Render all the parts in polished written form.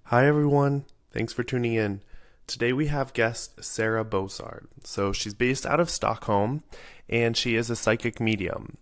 Hi everyone, thanks for tuning in. Today we have guest Sarah Boussard. So she's based out of Stockholm and she is a psychic medium.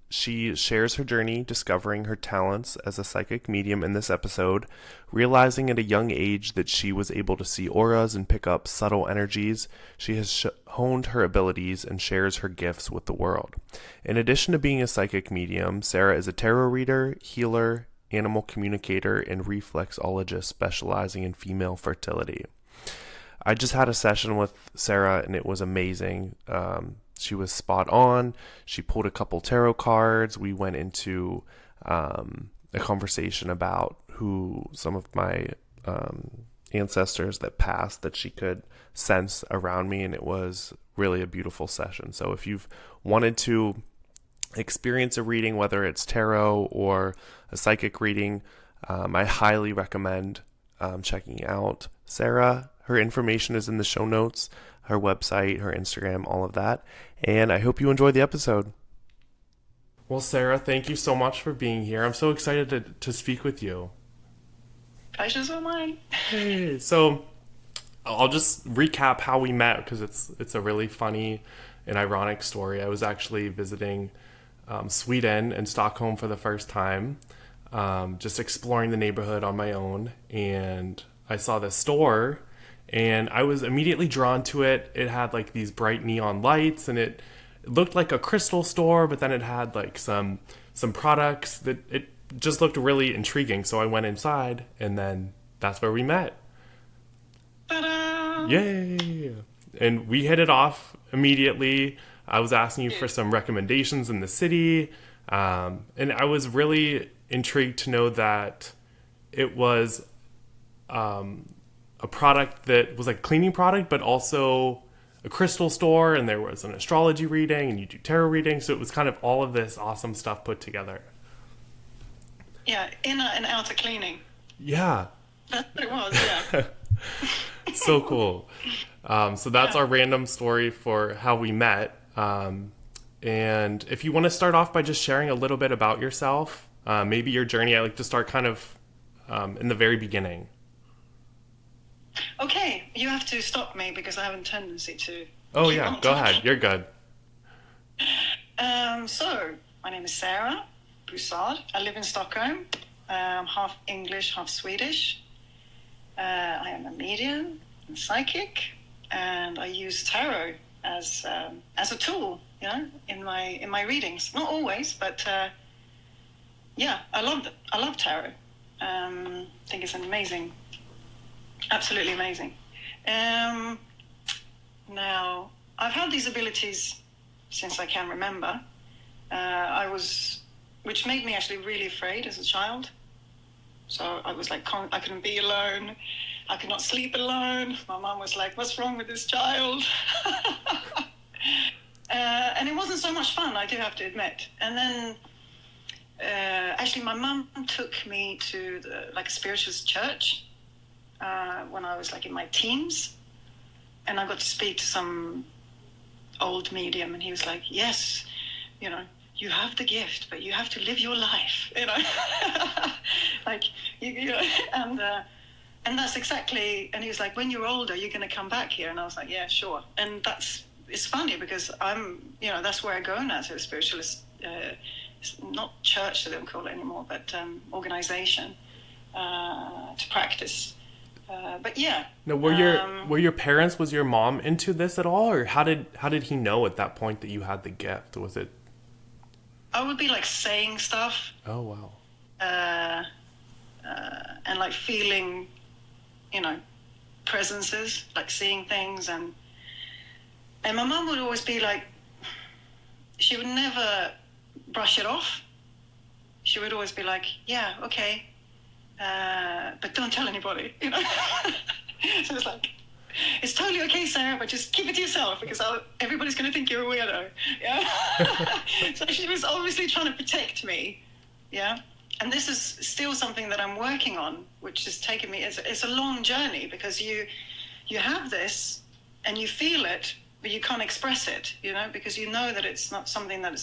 She shares her journey discovering her talents as a psychic medium in this episode, realizing at a young age that she was able to see auras and pick up subtle energies. She has honed her abilities and shares her gifts with the world. In addition to being a psychic medium, Sarah is a tarot reader, healer, animal communicator, and reflexologist specializing in female fertility. I just had a session with Sarah and it was amazing. She was spot on. She pulled a couple tarot cards. We went into a conversation about who some of my ancestors that passed that she could sense around me, and it was really a beautiful session. So if you've wanted to experience a reading, whether it's tarot or a psychic reading, I highly recommend checking out Sarah. Her information is in the show notes, her website, her Instagram, all of that. And I hope you enjoy the episode. Well, Sarah, thank you so much for being here. I'm so excited to speak with you. Pleasure's all mine. Hey, so I'll just recap how we met because it's a really funny and ironic story. I was actually visiting Sweden and Stockholm for the first time, just exploring the neighborhood on my own, and I saw this store and I was immediately drawn to it. It had like these bright neon lights and it looked like a crystal store, but then it had like some products that it just looked really intriguing. So I went inside and then that's where we met. Ta-da! Yay! And we hit it off immediately. I was asking you for some recommendations in the city. And I was really intrigued to know that it was a product that was like a cleaning product, but also a crystal store. And there was an astrology reading and you do tarot reading. So it was kind of all of this awesome stuff put together. Yeah, inner and outer cleaning. Yeah. That's what it was, yeah. So cool. So that's our random story for how we met. And if you want to start off by just sharing a little bit about yourself, maybe your journey, I like to start kind of in the very beginning. Okay, you have to stop me because I have a tendency to... Oh yeah, go ahead. You're good. So, my name is Sarah Boussard. I live in Stockholm. I'm half English, half Swedish. I am a medium and psychic, and I use tarot as a tool, you know, in my readings. Not always, but yeah, I love tarot. I think it's absolutely amazing. Now, I've had these abilities since I can remember. Which made me actually really afraid as a child. So I was like, I couldn't be alone. I could not sleep alone. My mom was like, what's wrong with this child? And it wasn't so much fun, I do have to admit. And then, actually, my mom took me to a spiritualist church when I was like in my teens. And I got to speak to some old medium, and he was like, yes, you know, you have the gift, but you have to live your life, you know. Like, you know, and that's exactly, and he was like, when you're older, you're going to come back here. And I was like, yeah, sure. And it's funny because that's where I go now, to a spiritualist, it's not church, they don't call it anymore, but organization to practice. But yeah. Now, were your parents, was your mom into this at all, or how did he know at that point that you had the gift? Was it? I would be like saying stuff. Oh wow. And like feeling, you know, presences, like seeing things, and my mum would always be like, she would never brush it off. She would always be like, yeah, okay, but don't tell anybody, you know. So it's like, it's totally okay, Sarah, but just keep it to yourself because everybody's going to think you're a weirdo. Yeah. So she was obviously trying to protect me. Yeah. And this is still something that I'm working on, which has taken me, it's a long journey because you have this and you feel it, but you can't express it, you know, because you know that it's not something that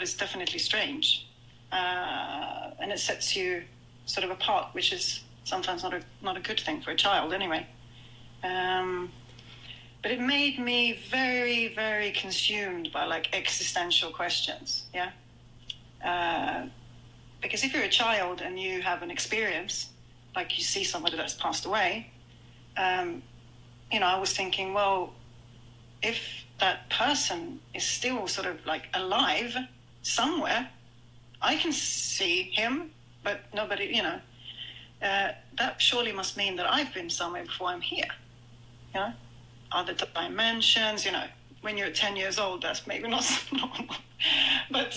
is definitely strange. And it sets you sort of apart, which is sometimes not a good thing for a child anyway. But it made me very, very consumed by like existential questions. Yeah. Because if you're a child and you have an experience, like you see somebody that's passed away, I was thinking, well, if that person is still sort of like alive somewhere, I can see him, but nobody, that surely must mean that I've been somewhere before I'm here. Other dimensions, when you're 10 years old, that's maybe not so normal. But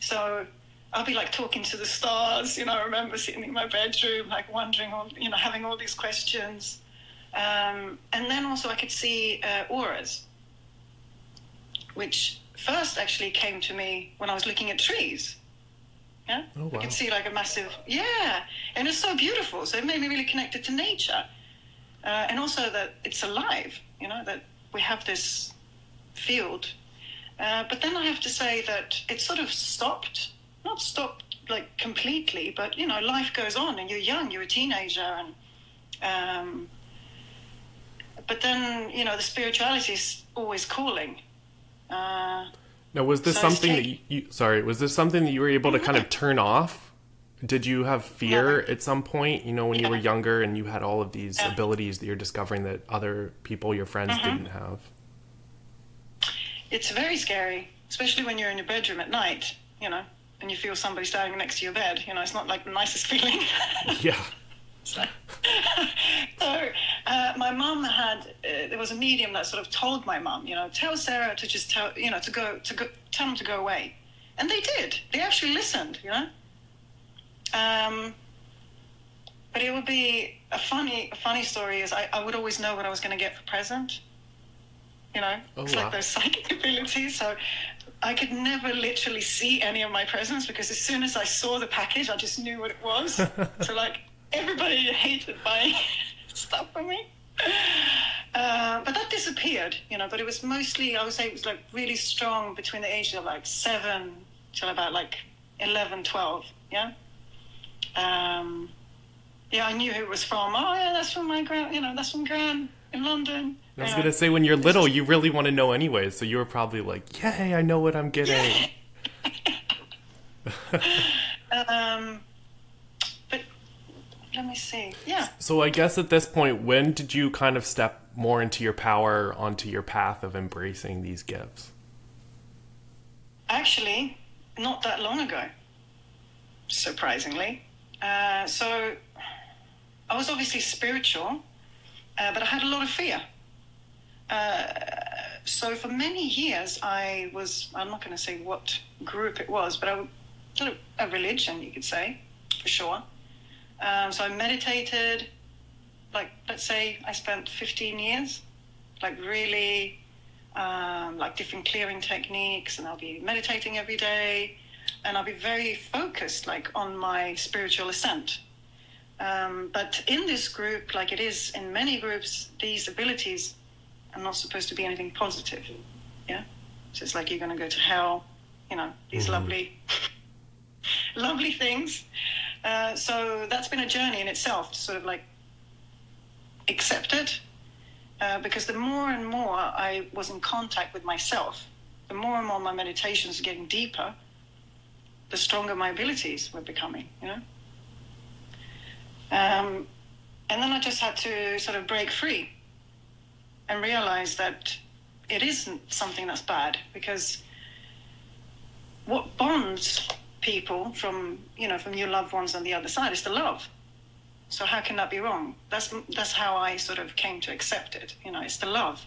so I'll be like talking to the stars, I remember sitting in my bedroom, like wondering, having all these questions. And then also I could see auras, which first actually came to me when I was looking at trees. Yeah. Oh, wow. I could see like a massive, and it's so beautiful. So it made me really connected to nature. And also that it's alive, that we have this field. But then I have to say that it sort of not stopped like completely, but, life goes on and you're young, you're a teenager. And but then, the spirituality is always calling. Now, was this something was this something that you were able to kind of turn off? Did you have fear at some point, when you were younger and you had all of these abilities that you're discovering that other people, your friends, didn't have? It's very scary, especially when you're in your bedroom at night, and you feel somebody standing next to your bed. It's not like the nicest feeling. Yeah. So my mum there was a medium that sort of told my mum, tell Sarah to just tell them to go away. And they did. They actually listened, But it would be a funny story is I would always know what I was going to get for present. It's like those psychic abilities. So I could never literally see any of my presents because as soon as I saw the package, I just knew what it was. So like everybody hated buying stuff for me. But that disappeared, but it was mostly, I would say it was like really strong between the ages of like 7 till about like 11, 12. Yeah. I knew who it was from. Oh, yeah, that's from my that's from Gran in London. I was going to say, when you're little, you really want to know anyway, so you were probably like, yay, I know what I'm getting. But let me see. Yeah. So I guess at this point, when did you kind of step more into your power, onto your path of embracing these gifts? Actually, not that long ago, surprisingly. So I was obviously spiritual, but I had a lot of fear. So for many years, I'm not going to say what group it was, but sort of a religion, you could say, for sure. So I meditated, like, let's say I spent 15 years, like really, like different clearing techniques, and I'll be meditating every day, and I'll be very focused, like, on my spiritual ascent. But in this group, like it is in many groups, these abilities are not supposed to be anything positive. Yeah. So it's like you're going to go to hell, these lovely, lovely things. So that's been a journey in itself to sort of like accept it. Because the more and more I was in contact with myself, the more and more my meditations were getting deeper, the stronger my abilities were becoming, And then I just had to sort of break free and realize that it isn't something that's bad, because what bonds people from your loved ones on the other side is the love. So how can that be wrong? That's how I sort of came to accept it. It's the love,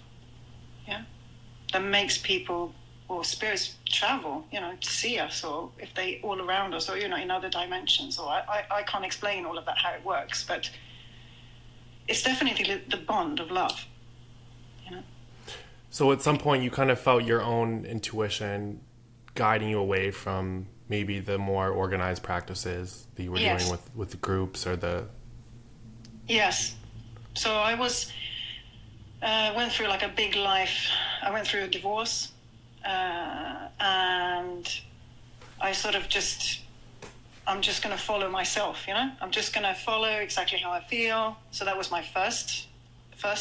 that makes people or spirits travel, to see us, or if they all around us, or in other dimensions. Or I can't explain all of that, how it works, but it's definitely the bond of love. So at some point you kind of felt your own intuition guiding you away from maybe the more organized practices that you were doing with the groups or the... Yes. So I went through like a big life. I went through a divorce, and I sort of I'm just going to follow myself, I'm just going to follow exactly how I feel. So that was my first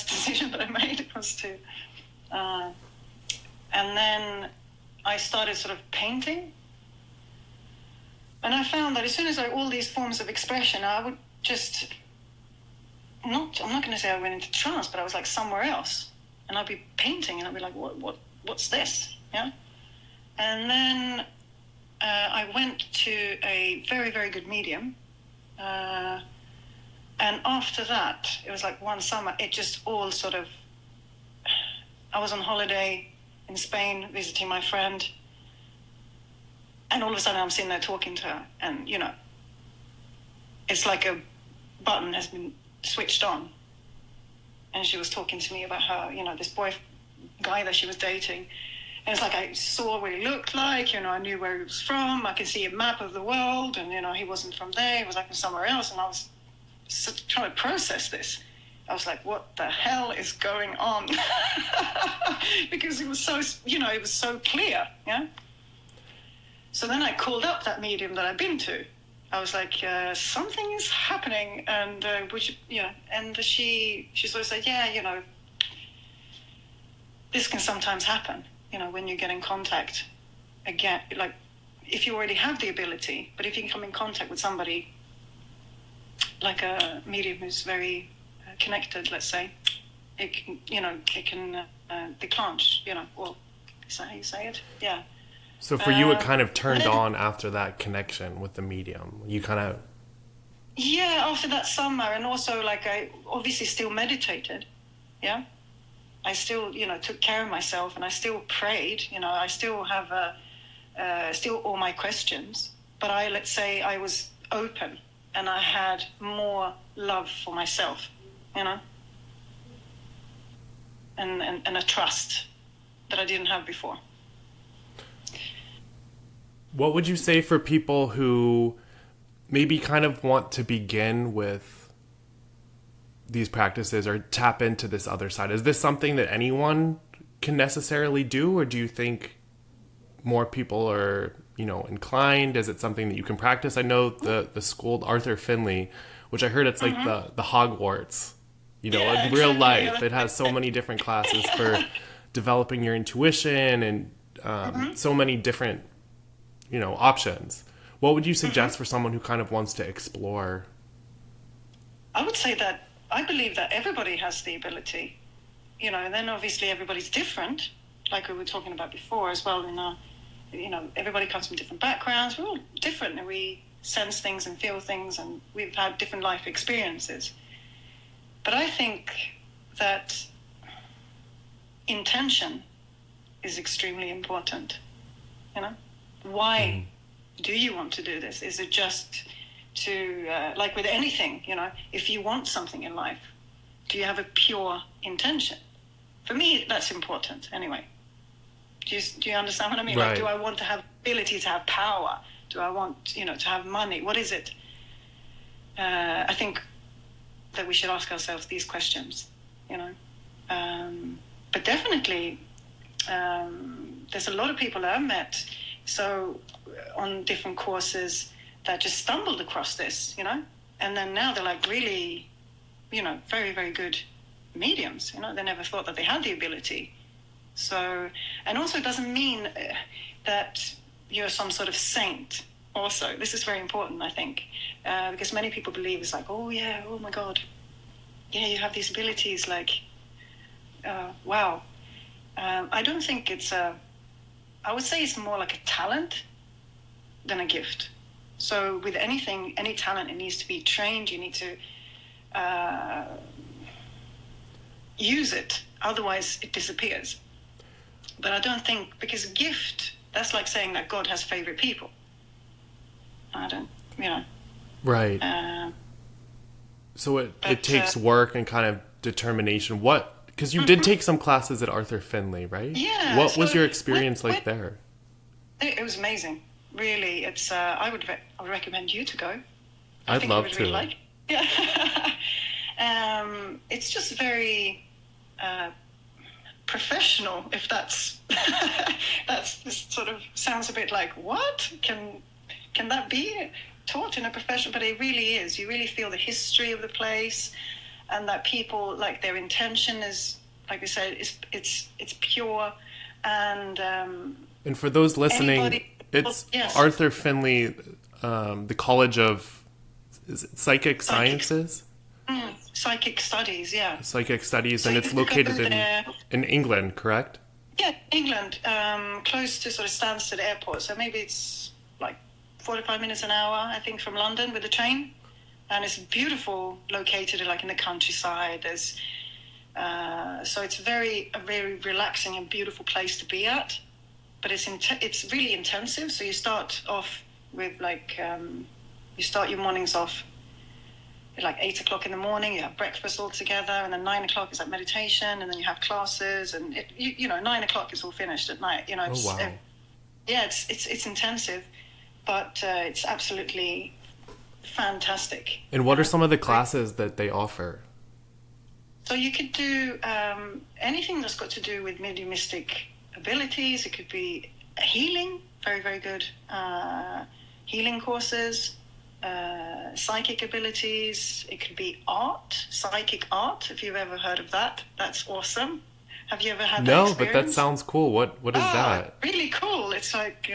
decision that I made, was to, and then I started sort of painting. And I found that as soon as all these forms of expression, I would just, I'm not going to say I went into trance, but I was like somewhere else. And I'd be painting and I'd be like, what's this? Yeah. And then I went to a very, very good medium. And after that, it was like one summer, it just all sort of, I was on holiday in Spain visiting my friend. And all of a sudden I'm sitting there talking to her, and, it's like a button has been switched on. And she was talking to me about her, this guy that she was dating. And it's like I saw what he looked like, I knew where he was from. I could see a map of the world, and, he wasn't from there. He was like from somewhere else. And I was trying to process this. I was like, what the hell is going on? Because it was so, it was so clear, yeah? So then I called up that medium that I'd been to. I was like, something is happening, and and she sort of said, yeah, this can sometimes happen, when you get in contact again, like if you already have the ability, but if you come in contact with somebody like a medium who's very connected, let's say, it can, declench, or is that how you say it? Yeah. So for you, it kind of turned on after that connection with the medium. You kind of... Yeah, after that summer. And also, like, I obviously still meditated. Yeah. I still, took care of myself, and I still prayed. I still have still all my questions. But let's say I was open, and I had more love for myself, and a trust that I didn't have before. What would you say for people who maybe kind of want to begin with these practices or tap into this other side? Is this something that anyone can necessarily do, or do you think more people are, inclined? Is it something that you can practice? I know the school, Arthur Finley, which I heard it's like the Hogwarts, in real life. It has so many different classes for developing your intuition and so many different options. What would you suggest for someone who kind of wants to explore? I would say that I believe that everybody has the ability, and then obviously everybody's different, like we were talking about before as well. Everybody comes from different backgrounds. We're all different, and we sense things and feel things, and we've had different life experiences. But I think that intention is extremely important, Why do you want to do this? Is it just to, like with anything, if you want something in life, do you have a pure intention? For me, that's important anyway. Do you understand what I mean? Right. Like, do I want to have ability to have power? Do I want, to have money? What is it? I think that we should ask ourselves these questions, But definitely, there's a lot of people that I've met, so on different courses, that just stumbled across this, and then now they're like really, very, very good mediums, they never thought that they had the ability. So, and also it doesn't mean that you're some sort of saint also. This is very important, I think, because many people believe it's like, oh yeah, oh my God, yeah, you have these abilities, like, wow. I don't think it's I would say it's more like a talent than a gift. So with anything, any talent, it needs to be trained. You need to use it. Otherwise, it disappears. But I don't think, because a gift, that's like saying that God has favorite people. I don't, Right. So it takes work and kind of determination. Because you did take some classes at Arthur Finley, right? Yeah. What was your experience like there? It was amazing. Really, it's. I would recommend you to go. I'd love to. Really like. Yeah. It's just very professional. If that's this sort of sounds a bit like, what can that be? taught in a professional, but it really is. You really feel the history of the place, and that people, like, their intention is, like we said, it's pure, and for those listening, it's yes. Arthur Finley, the College of Psychic Sciences? Psychic Studies, yeah. Psychic Studies, So and it's located in England, correct? Yeah, England, close to sort of Stansted Airport. So maybe it's like 45 minutes an hour, I think, from London with the train. And it's beautiful, located like in the countryside. There's so it's a very relaxing and beautiful place to be at. But it's really intensive. So you start off with like you start your mornings off at like 8 o'clock in the morning. You have breakfast all together, and then 9 o'clock is like meditation, and then you have classes, and you know 9 o'clock is all finished at night. You know, oh, wow. It's intensive, but it's absolutely fantastic. And what are some of the classes that they offer? So you could do anything that's got to do with mediumistic abilities. It could be healing, very, very good healing courses, psychic abilities. It could be art, psychic art, if you've ever heard of that. That's awesome. Have you ever had that experience? No, but that sounds cool. What is that? Really cool. It's like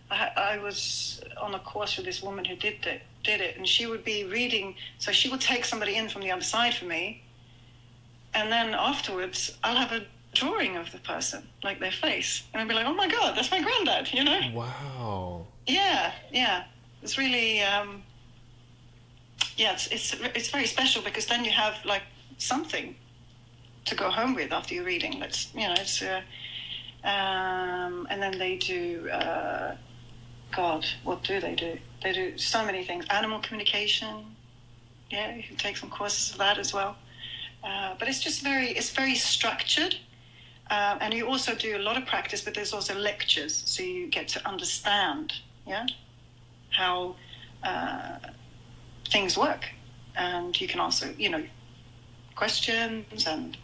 I was on a course with this woman who did it, and she would be reading. So she would take somebody in from the other side for me, and then afterwards I'll have a drawing of the person, like their face, and I'd be like, oh my god, that's my granddad, you know. Wow. Yeah, it's really it's very special, because then you have like something to go home with after your reading. And then they do God, what do? They do so many things. Animal communication, yeah, you can take some courses of that as well. But it's very structured. And you also do a lot of practice, but there's also lectures, so you get to understand, how things work. And you can also, questions, and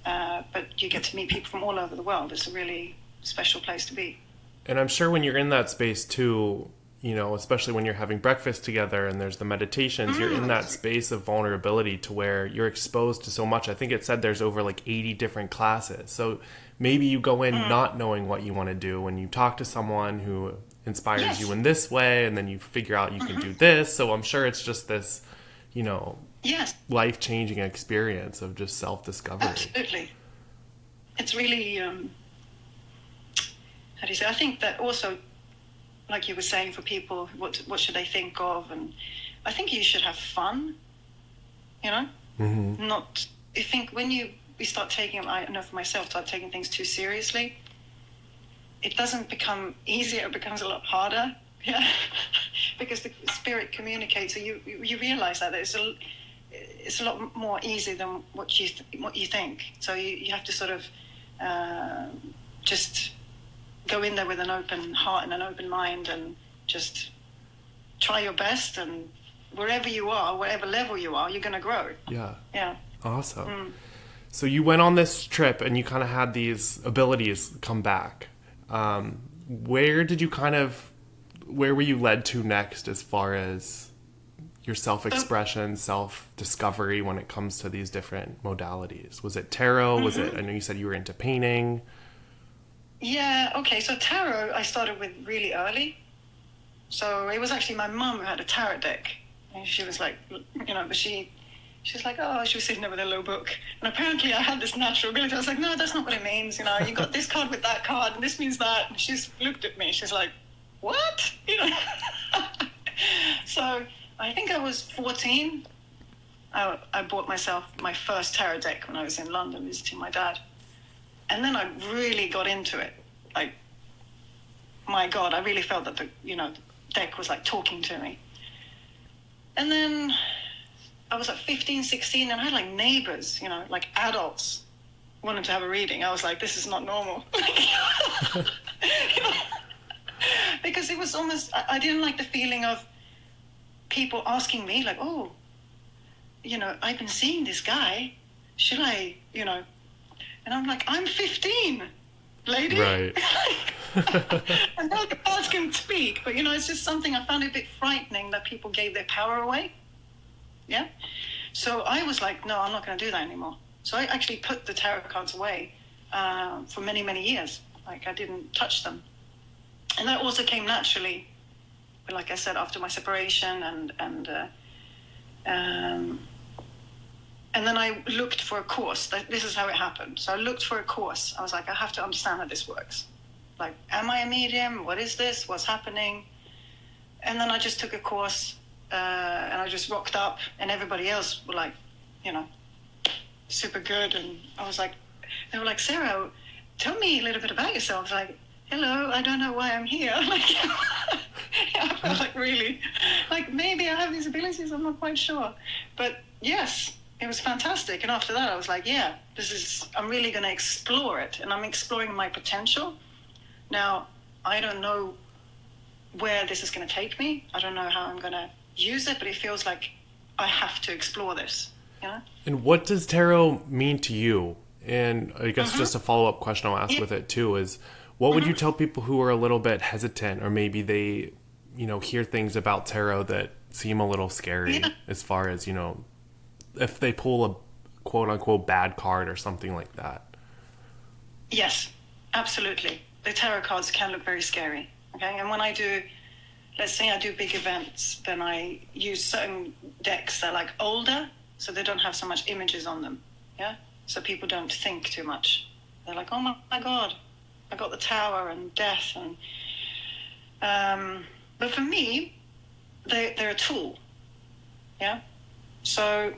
but you get to meet people from all over the world. It's a really special place to be. And I'm sure when you're in that space too, especially when you're having breakfast together and there's the meditations, you're in that space of vulnerability to where you're exposed to so much. I think it said there's over like 80 different classes. So maybe you go in not knowing what you want to do, and you talk to someone who inspires you in this way, and then you figure out you can do this. So I'm sure it's just this, life-changing experience of just self-discovery. Absolutely. It's really, how do you say, I think that also, like you were saying, for people, what should they think of? And I think you should have fun, not, I think when you start taking, I know for myself, start taking things too seriously, it doesn't become easier, it becomes a lot harder, because the spirit communicates, so you realize that it's a lot more easy than what you think. So you have to sort of just go in there with an open heart and an open mind, and just try your best, and wherever you are, whatever level you are, you're going to grow. Yeah. Awesome. So you went on this trip and you kind of had these abilities come back. Where were you led to next as far as your self-expression, self-discovery when it comes to these different modalities? Was it tarot? Was it, I know you said you were into painting. Yeah, okay, so tarot I started with really early. So it was actually my mum who had a tarot deck. And she was like, but she was like, she was sitting there with a little book. And apparently I had this natural ability. I was like, no, that's not what it means. You got this card with that card, and this means that. And she's looked at me. She's like, what? So I think I was 14. I bought myself my first tarot deck when I was in London visiting my dad. And then I really got into it. Like, my God, I really felt that the deck was like talking to me. And then I was like 15, 16, and I had like neighbors, like adults wanted to have a reading. I was like, this is not normal. Because it was almost, I didn't like the feeling of people asking me like, I've been seeing this guy. Should I, And I'm like, I'm 15, lady. Right. And no cards can speak, but it's just something I found a bit frightening that people gave their power away. Yeah. So I was like, no, I'm not going to do that anymore. So I actually put the tarot cards away for many, many years. Like I didn't touch them. And that also came naturally, like I said, after my separation and then I looked for a course. This is how it happened. So I looked for a course. I was like, I have to understand how this works. Like, am I a medium? What is this? What's happening? And then I just took a course and I just rocked up, and everybody else were like, super good. And I was like, they were like, Sarah, tell me a little bit about yourself. I was like, hello, I don't know why I'm here. Like, I felt like really, like maybe I have these abilities, I'm not quite sure. But yes, it was fantastic. And after that, I was like, yeah, I'm really going to explore it. And I'm exploring my potential. Now, I don't know where this is going to take me. I don't know how I'm going to use it, but it feels like I have to explore this, And what does tarot mean to you? And I guess just a follow-up question I'll ask with it too is, what would you tell people who are a little bit hesitant, or maybe they, hear things about tarot that seem a little scary as far as, if they pull a quote-unquote bad card or something like that? Yes, absolutely. The tarot cards can look very scary, okay? And when let's say I do big events, then I use certain decks that are like older, so they don't have so much images on them, yeah? So people don't think too much. They're like, oh my God, I got the Tower and Death. But for me, they're a tool, yeah? So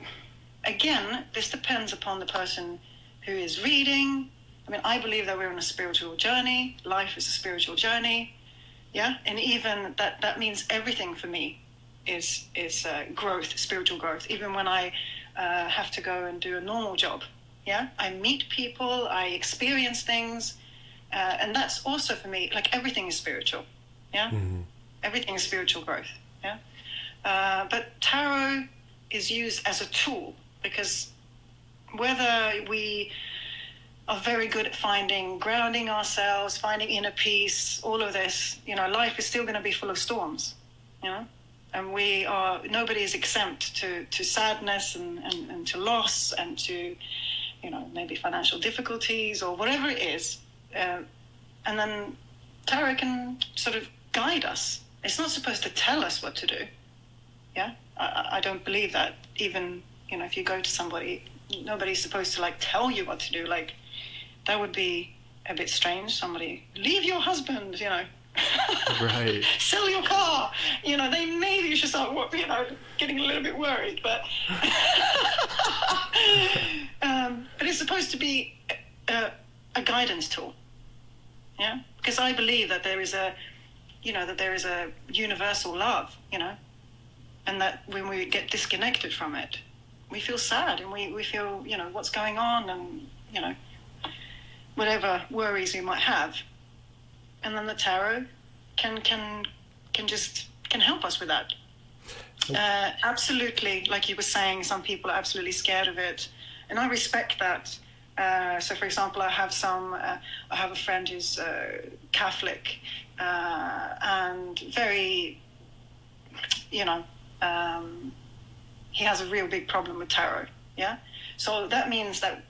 again, this depends upon the person who is reading. I mean, I believe that we're on a spiritual journey. Life is a spiritual journey, yeah? And even that means everything for me is growth, spiritual growth. Even when I have to go and do a normal job, yeah? I meet people, I experience things, and that's also for me, like everything is spiritual, yeah? Mm-hmm. Everything is spiritual growth, yeah? But tarot is used as a tool, because whether we are very good at grounding ourselves, finding inner peace, all of this, life is still going to be full of storms, and nobody is exempt to sadness and to loss and to, maybe financial difficulties or whatever it is. And then tarot can sort of guide us. It's not supposed to tell us what to do. Yeah, I don't believe that. Even, if you go to somebody, nobody's supposed to tell you what to do. Like, that would be a bit strange. Somebody, leave your husband, Right. Sell your car. They maybe should start, getting a little bit worried. But, but it's supposed to be a guidance tool. Yeah, because I believe that there is a universal love, and that when we get disconnected from it, we feel sad and we feel, what's going on and, whatever worries we might have. And then the tarot can help us with that. Absolutely, like you were saying, some people are absolutely scared of it, and I respect that. So, for example, I have a friend who's Catholic and very, he has a real big problem with tarot. Yeah, so that means that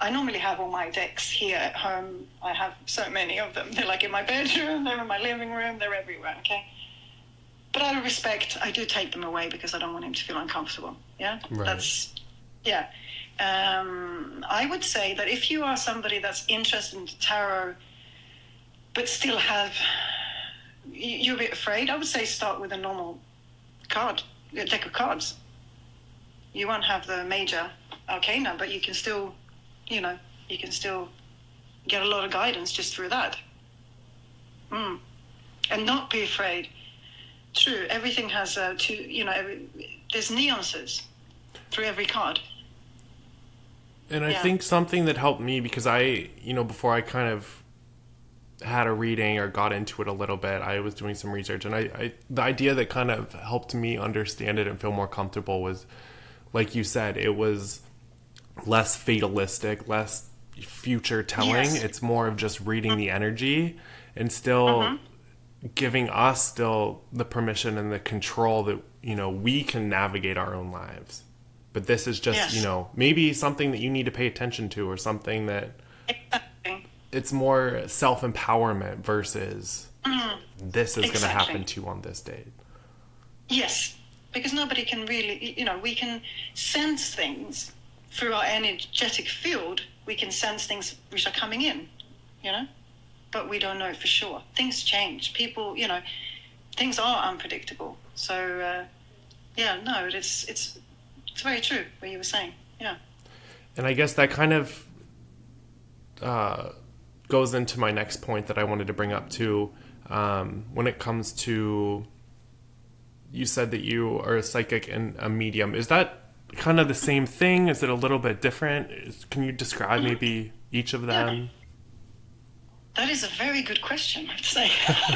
I normally have all my decks here at home. I have so many of them. They're in my bedroom, they're in my living room, they're everywhere. Okay, but out of respect, I do take them away because I don't want him to feel uncomfortable. Yeah, right. I would say that if you are somebody that's interested in tarot, but still you're a bit afraid, I would say start with a normal deck of cards. You won't have the major arcana, but you can still, get a lot of guidance just through that. And not be afraid. True, everything has there's nuances through every card. And I think something that helped me, because I, before I kind of had a reading or got into it a little bit, I was doing some research, and the idea that kind of helped me understand it and feel more comfortable was, like you said, it was less fatalistic, less future telling. Yes. It's more of just reading the energy and still Mm-hmm. giving us still the permission and the control that, we can navigate our own lives. But this is just, Yes. maybe something that you need to pay attention to, or something that Exactly. it's more self-empowerment versus this is going to Exactly. happen to you on this date. Yes, because nobody can really, we can sense things through our energetic field. We can sense things which are coming in, but we don't know for sure. Things change. People, things are unpredictable. So, no, it's very true what you were saying. Yeah. And I guess that kind of goes into my next point that I wanted to bring up too. When it comes to, you said that you are a psychic and a medium. Is that kind of the same thing? Is it a little bit different? Can you describe maybe each of them? That is a very good question, I have to say,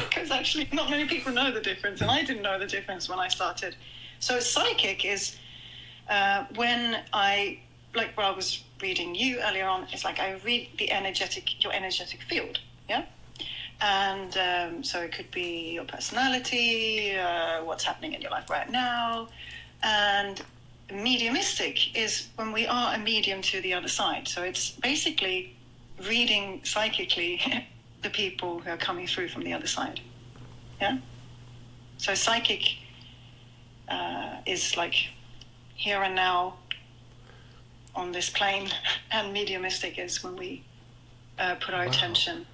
because actually not many people know the difference, and I didn't know the difference when I started. So psychic is when like what I was reading you earlier on, it's like I read your energetic field, yeah? And so it could be your personality, what's happening in your life right now. And mediumistic is when we are a medium to the other side. So it's basically reading psychically the people who are coming through from the other side. Yeah? So psychic is like here and now on this plane, and mediumistic is when we put our attention.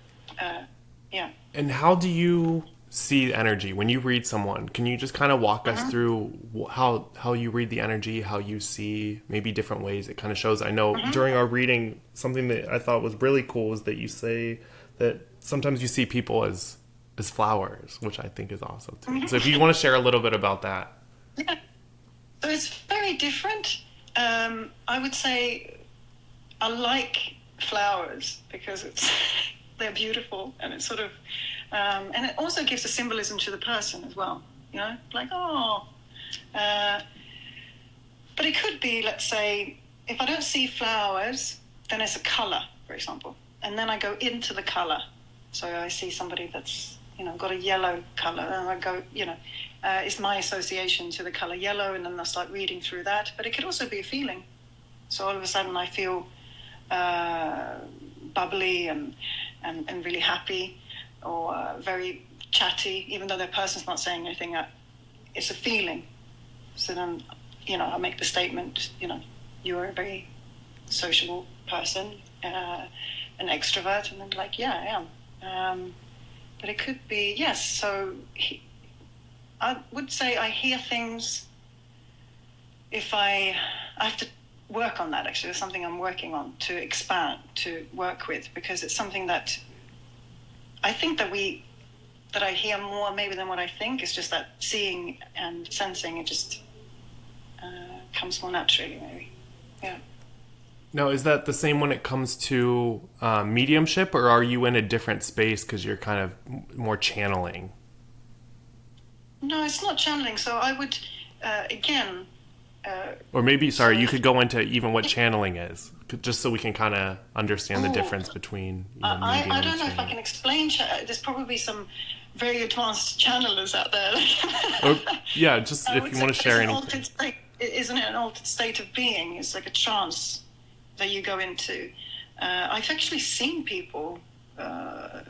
Yeah. And how do you see energy when you read someone? Can you just kind of walk us through how you read the energy, how you see maybe different ways it kind of shows? I know during our reading, something that I thought was really cool is that you say that sometimes you see people as flowers, which I think is awesome too. So if you want to share a little bit about that. Yeah. So it's very different. I would say I like flowers because they're beautiful, and it's sort of, and it also gives a symbolism to the person as well, like, but it could be, let's say, if I don't see flowers, then it's a color, for example, and then I go into the color. So I see somebody that's, got a yellow color, and I go, it's my association to the color yellow, and then I start reading through that. But it could also be a feeling. So all of a sudden I feel bubbly and really happy, or very chatty, even though the person's not saying anything. It's a feeling. So then, I make the statement, you're a very sociable person, an extrovert, and then like, yeah, I am. But it could be, yes, so I would say I hear things if I have to work on that. Actually, there's something I'm working on to expand, to work with, because it's something that I think that I hear more maybe than what I think. It's just that seeing and sensing, it just comes more naturally, maybe. Yeah. Now, is that the same when it comes to mediumship, or are you in a different space because you're kind of more channeling? No, it's not channeling. So I would, again... or maybe, sorry, you could go into even what channeling is, just so we can kind of understand the difference between medium I don't and know if I can explain. There's probably some very advanced channelers out there. Yeah, just if you want to share anything. Isn't it an altered state of being? It's like a trance that you go into. I've actually seen people. I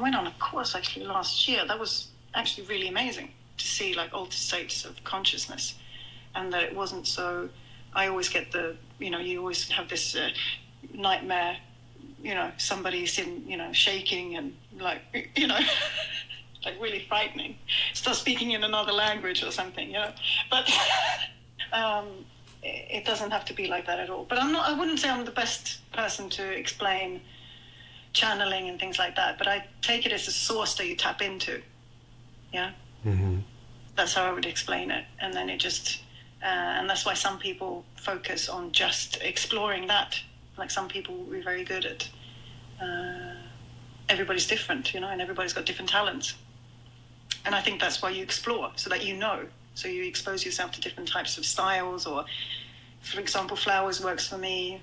went on a course actually last year. That was actually really amazing to see, like, altered states of consciousness, and that it wasn't so. I always get you always have this nightmare, somebody's shaking and like, like really frightening, start speaking in another language or something, but it doesn't have to be like that at all. But I wouldn't say I'm the best person to explain channeling and things like that, but I take it as a source that you tap into. Yeah. Mm-hmm. That's how I would explain it. And then it just, and that's why some people focus on just exploring that. Like, some people will be very good at, everybody's different, and everybody's got different talents. And I think that's why you explore, so that so you expose yourself to different types of styles, or, for example, flowers works for me.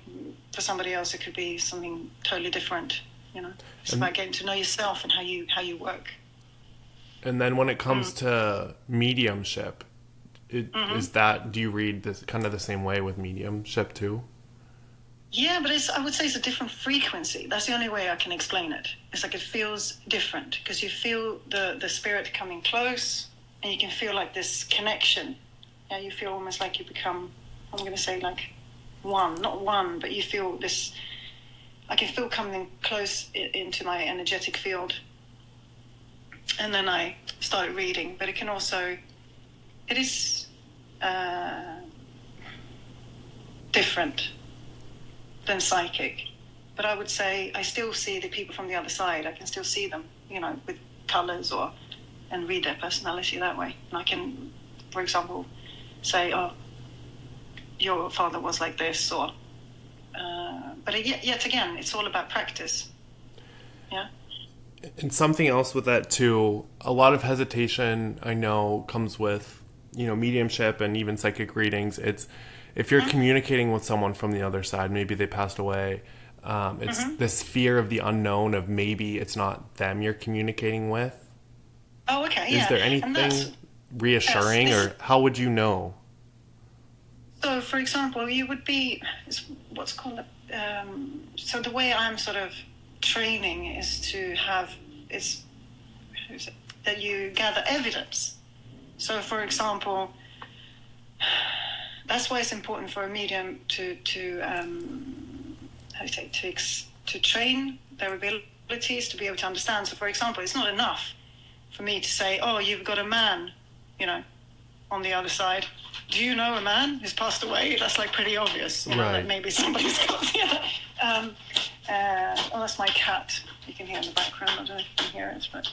For somebody else, it could be something totally different. It's about getting to know yourself and how you work. And then when it comes to mediumship, is that, do you read this kind of the same way with mediumship too? Yeah, but I would say it's a different frequency. That's the only way I can explain it. It's like it feels different because you feel the spirit coming close, and you can feel like this connection. Yeah, you feel almost like you become, I'm going to say like one, not one, but you feel this, I can feel coming close into my energetic field. And then I started reading, but it is different than psychic. But I would say I still see the people from the other side. I can still see them, with colors and read their personality that way. And I can, for example, say, oh, your father was like this, or but yet again, it's all about practice. Yeah. And something else with that too, a lot of hesitation I know comes with, mediumship and even psychic readings. It's if you're communicating with someone from the other side, maybe they passed away, it's this fear of the unknown, of maybe it's not them you're communicating with. Oh, okay, yeah. Is there anything reassuring, or how would you know? So, for example, you would be, what's called, so the way I'm sort of training is that you gather evidence. So, for example, that's why it's important for a medium to train their abilities to be able to understand. So, for example, it's not enough for me to say, oh, you've got a man, on the other side. Do you know a man who's passed away? That's like pretty obvious, right. That maybe somebody's got. Oh, that's my cat. You can hear in the background. I don't know if you can hear it, but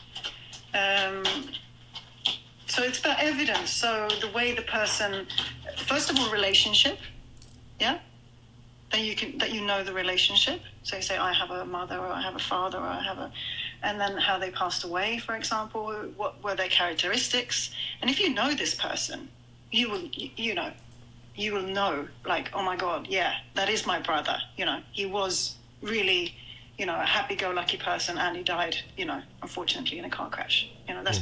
so it's about evidence. So the way the person, first of all, relationship, yeah. That you know the relationship. So you say, I have a mother, or I have a father, or I have a, and then how they passed away, for example. What were their characteristics? And if you know this person, you will know, like, oh my God, yeah, that is my brother. He was really, a happy-go-lucky person, and he died, unfortunately in a car crash. That's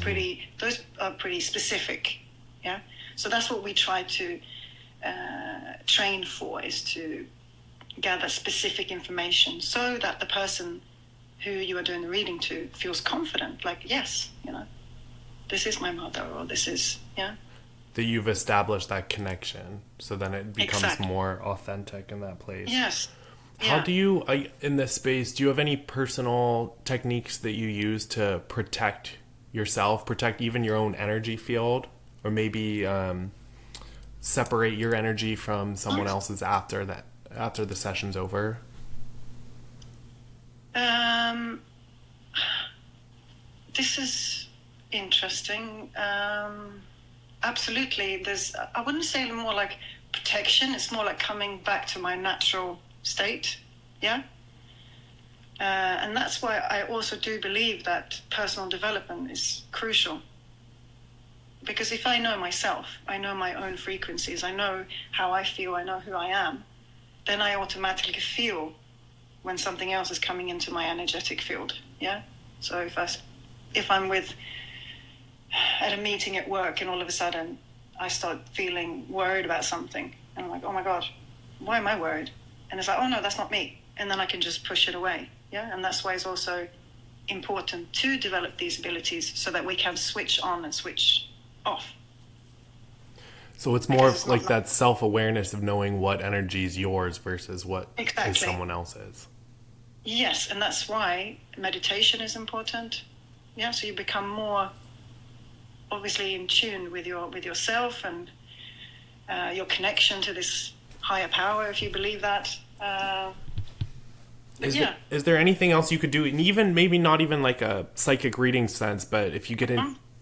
those are pretty specific. Yeah. So that's what we try to train for, is to gather specific information so that the person who you are doing the reading to feels confident, like, yes, this is my mother, or this is, yeah. That you've established that connection, so then it becomes more authentic in that place. Yes. How do you, in this space, do you have any personal techniques that you use to protect yourself, protect even your own energy field, or maybe separate your energy from someone else's after the session's over? This is interesting. Absolutely. I wouldn't say more like protection. It's more like coming back to my natural state. Yeah. And that's why I also do believe that personal development is crucial. Because if I know myself, I know my own frequencies, I know how I feel, I know who I am, then I automatically feel when something else is coming into my energetic field. Yeah. So if I'm at a meeting at work, and all of a sudden I start feeling worried about something, and I'm like, oh my God, why am I worried? And it's like, oh no, that's not me. And then I can just push it away. Yeah. And that's why it's also important to develop these abilities so that we can switch on and switch off. So it's more of like that self-awareness of knowing what energy is yours versus what is someone else's. Yes, and that's why meditation is important. Yeah, so you become more obviously in tune with yourself and your connection to this higher power, if you believe that. Is there anything else you could do, and even maybe not even like a psychic reading sense, but if you get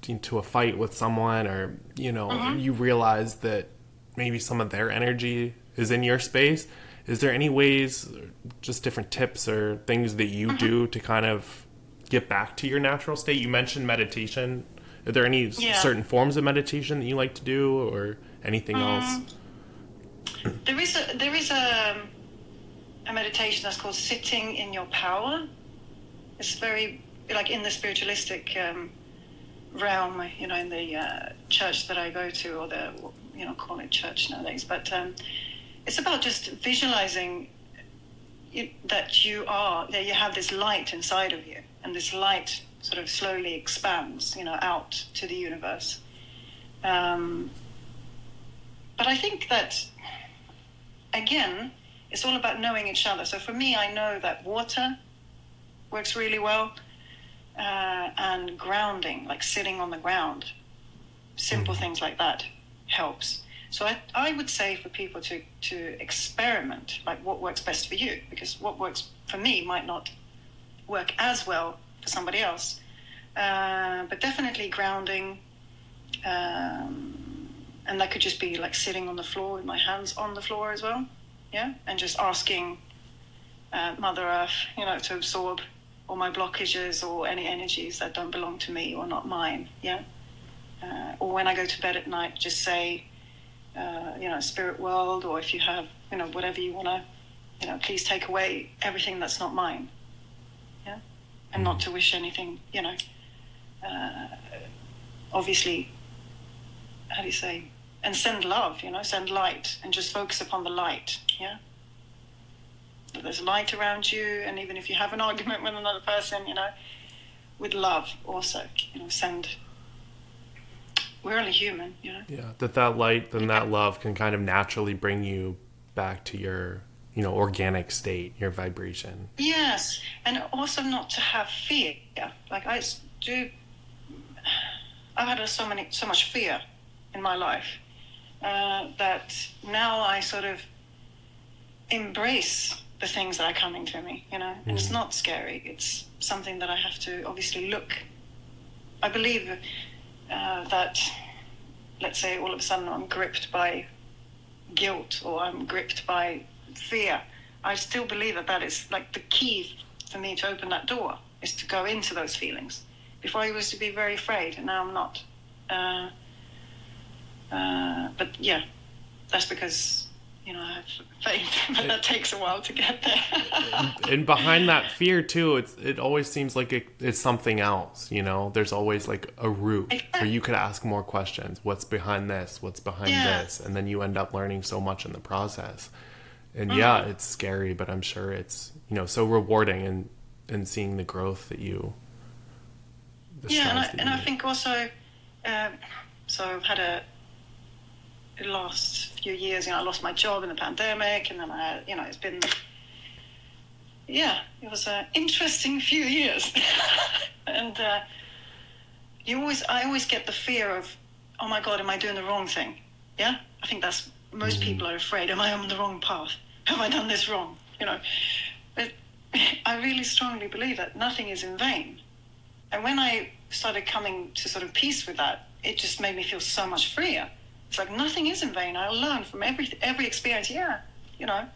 into a fight with someone, or you realize that maybe some of their energy is in your space, is there any ways, just different tips or things that you do to kind of get back to your natural state? You mentioned meditation. Are there any certain forms of meditation that you like to do, or anything else? There is a meditation that's called sitting in your power. It's very, like, in the spiritualistic realm, you know, in the church that I go to, or the, you know, call it church nowadays, but it's about just visualizing that you have this light inside of you, and this light sort of slowly expands, you know, out to the universe. But I think that, again, it's all about knowing each other. So for me, I know that water works really well, and grounding, like sitting on the ground, simple things like that helps. So I would say for people to experiment, like what works best for you, because what works for me might not work as well for somebody else. But definitely grounding, and that could just be like sitting on the floor with my hands on the floor as well, yeah, and just asking Mother Earth, you know, to absorb all my blockages or any energies that don't belong to me or not mine, yeah. Or when I go to bed at night, just say, you know, spirit world, or if you have, you know, whatever you want to, you know, please take away everything that's not mine, yeah, and not to wish anything, you know, obviously, how do you say, and send love, you know, send light, and just focus upon the light, yeah. There's light around you, and even if you have an argument with another person, you know, with love also, you know, we're only human, you know. Yeah, that light and that love can kind of naturally bring you back to your, you know, organic state, your vibration. Yes, and also not to have fear. Like I've had so much fear in my life that now I sort of embrace the things that are coming to me, you know, and it's not scary. It's something that I have to obviously look. I believe that, let's say, all of a sudden I'm gripped by guilt or I'm gripped by fear. I still believe that is like the key for me to open that door, is to go into those feelings. Before I used to be very afraid, and now I'm not. But yeah, that's because, you know, I have faith, but that takes a while to get there. And behind that fear too, it always seems like it's something else, you know. There's always like a root where you could ask more questions. What's behind this? What's behind this? And then you end up learning so much in the process. And yeah, it's scary, but I'm sure it's, you know, so rewarding and seeing the growth that you. And I think also, so I've had the last few years, you know, I lost my job in the pandemic, and then you know, it's been, it was an interesting few years. And I always get the fear of, oh my God, am I doing the wrong thing? Yeah, I think that's, most people are afraid, am I on the wrong path? Have I done this wrong? You know, but I really strongly believe that nothing is in vain. And when I started coming to sort of peace with that, it just made me feel so much freer. It's like nothing is in vain. I learn from every experience. Yeah, you know,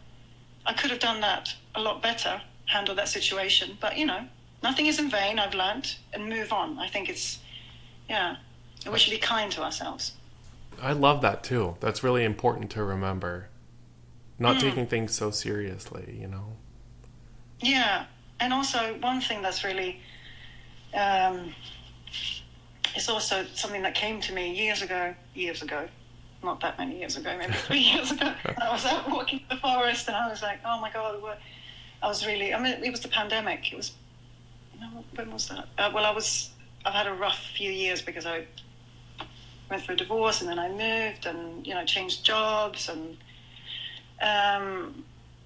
I could have done that a lot better, handle that situation. But, you know, nothing is in vain. I've learned, and move on. I think it's, and we should be kind to ourselves. I love that too. That's really important to remember. Not taking things so seriously, you know. Yeah, and also one thing that's really, it's also something that came to me years ago, not that many years ago, maybe 3 years ago. I was out walking in the forest, and I was like, oh my God, it was the pandemic. It was, when was that? I've had a rough few years because I went through a divorce, and then I moved, and, you know, changed jobs, and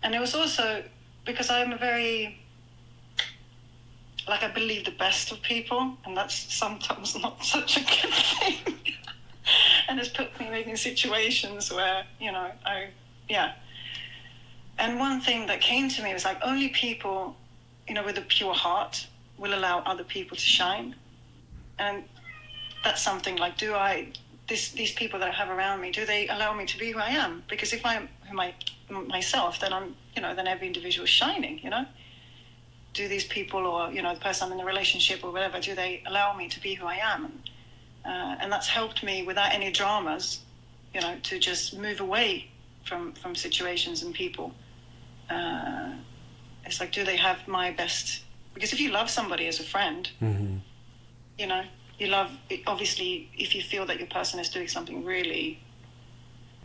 it was also because I'm a very, like, I believe the best of people, and that's sometimes not such a good thing. And it's put me maybe in situations where, you know, And one thing that came to me was like, only people, you know, with a pure heart will allow other people to shine. And that's something like, these people that I have around me, do they allow me to be who I am? Because if I'm myself, then I'm, you know, then every individual is shining, you know? Do these people, or, you know, the person I'm in a relationship or whatever, do they allow me to be who I am? And that's helped me without any dramas, you know, to just move away from situations and people. It's like, do they have my best Because if you love somebody as a friend, you know, you love, obviously, if you feel that your person is doing something really,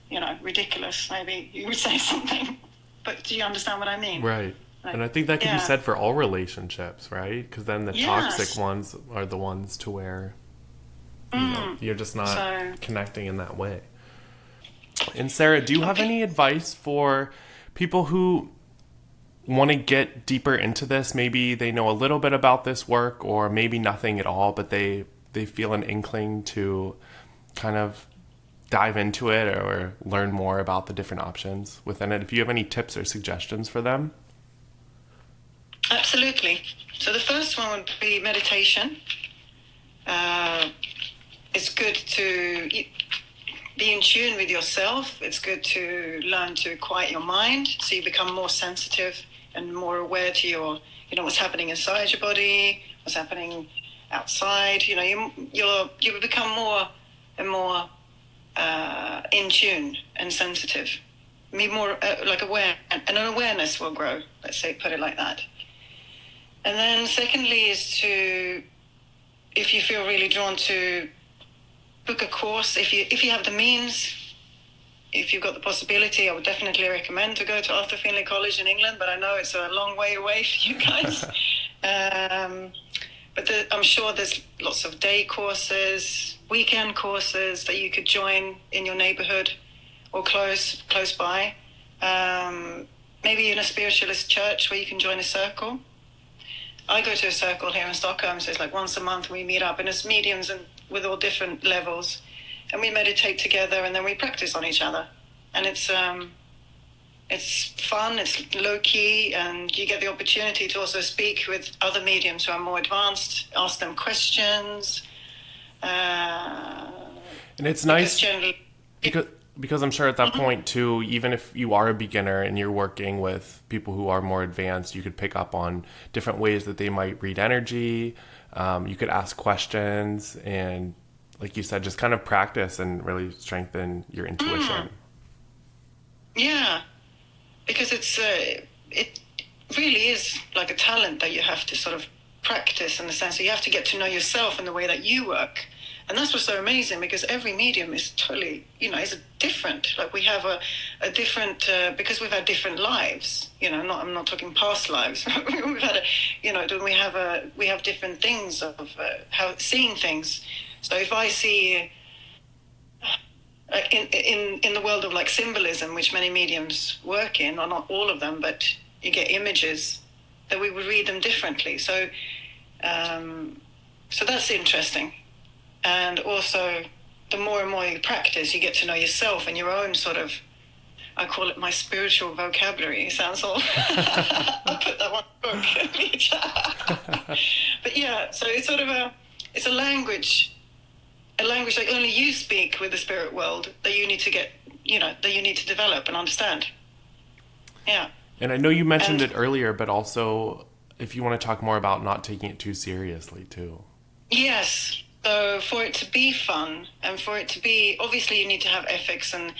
you know, ridiculous, maybe you would say something. But do you understand what I mean? Right. Like, And I think that could be yeah. said for all relationships, right? Because then the Yes. toxic ones are the ones to where, you know, you're just not So, connecting in that way. And Sarah, do you have okay. any advice for people who want to get deeper into this? Maybe they know a little bit about this work, or maybe nothing at all, but they feel an inkling to kind of dive into it or learn more about the different options within it. If you have any tips or suggestions for them. Absolutely. So the first one would be meditation. It's good to be in tune with yourself. It's good to learn to quiet your mind so you become more sensitive and more aware to your, you know, what's happening inside your body, what's happening outside. You know, you become more and more in tune and sensitive. Be more like aware, and an awareness will grow. Let's say, put it like that. And then secondly is to, if you feel really drawn to book a course, if you have the means, if you've got the possibility, I would definitely recommend to go to Arthur Findlay College in England, but I know it's a long way away for you guys. But I'm sure there's lots of day courses, weekend courses that you could join in your neighborhood or close by. Maybe in a spiritualist church where you can join a circle. I go to a circle here in Stockholm, so it's like once a month we meet up, and it's mediums and with all different levels, and we meditate together, and then we practice on each other, and it's fun, it's low key, and you get the opportunity to also speak with other mediums who are more advanced, ask them questions, And it's nice because I'm sure at that point too, even if you are a beginner and you're working with people who are more advanced, you could pick up on different ways that they might read energy. You could ask questions and, like you said, just kind of practice and really strengthen your intuition. Yeah, because it really is like a talent that you have to sort of practice, in the sense that you have to get to know yourself and the way that you work. And that's what's so amazing, because every medium is totally, you know, is different. Like we have a different, because we've had different lives, you know, I'm not talking past lives. We've had we have different things of how seeing things. So if I see in the world of like symbolism, which many mediums work in, or not all of them, but you get images, that we would read them differently. So that's interesting. And also, the more and more you practice, you get to know yourself and your own sort of, I call it my spiritual vocabulary. It sounds all, I'll put that one book. But yeah, so it's sort of it's a language that only you speak with the spirit world, that you need to get, you know, that you need to develop and understand. Yeah. And I know you mentioned it earlier, but also if you want to talk more about not taking it too seriously too. Yes. So for it to be fun, and for it to be, obviously you need to have ethics and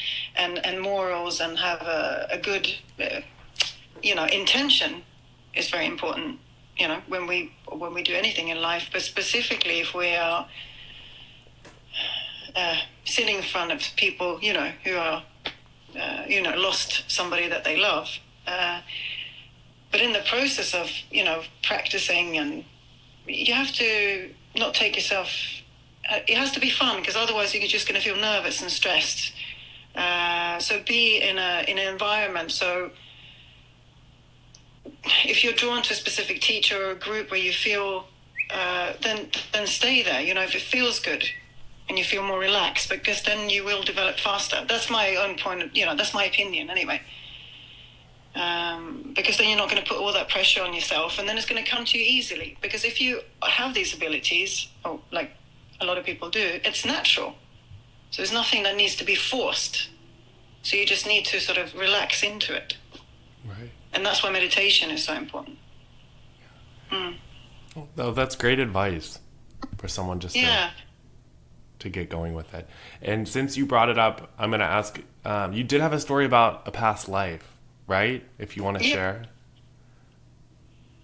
morals, and have a good, you know, intention is very important, you know, when we do anything in life. But specifically if we are sitting in front of people, you know, who are, you know, lost somebody that they love. But in the process of, you know, practicing, and you have to not take yourself, it has to be fun, because otherwise you're just going to feel nervous and stressed. So be in an environment. So if you're drawn to a specific teacher or a group where you feel, then stay there, you know, if it feels good and you feel more relaxed, because then you will develop faster. That's my own point, you know, that's my opinion anyway. Because then you're not going to put all that pressure on yourself, and then it's going to come to you easily. Because if you have these abilities, or like a lot of people do, it's natural. So there's nothing that needs to be forced. So you just need to sort of relax into it. Right. And that's why meditation is so important. Oh, that's great advice for someone just to get going with it. And since you brought it up, I'm going to ask, you did have a story about a past life, right? If you want to share.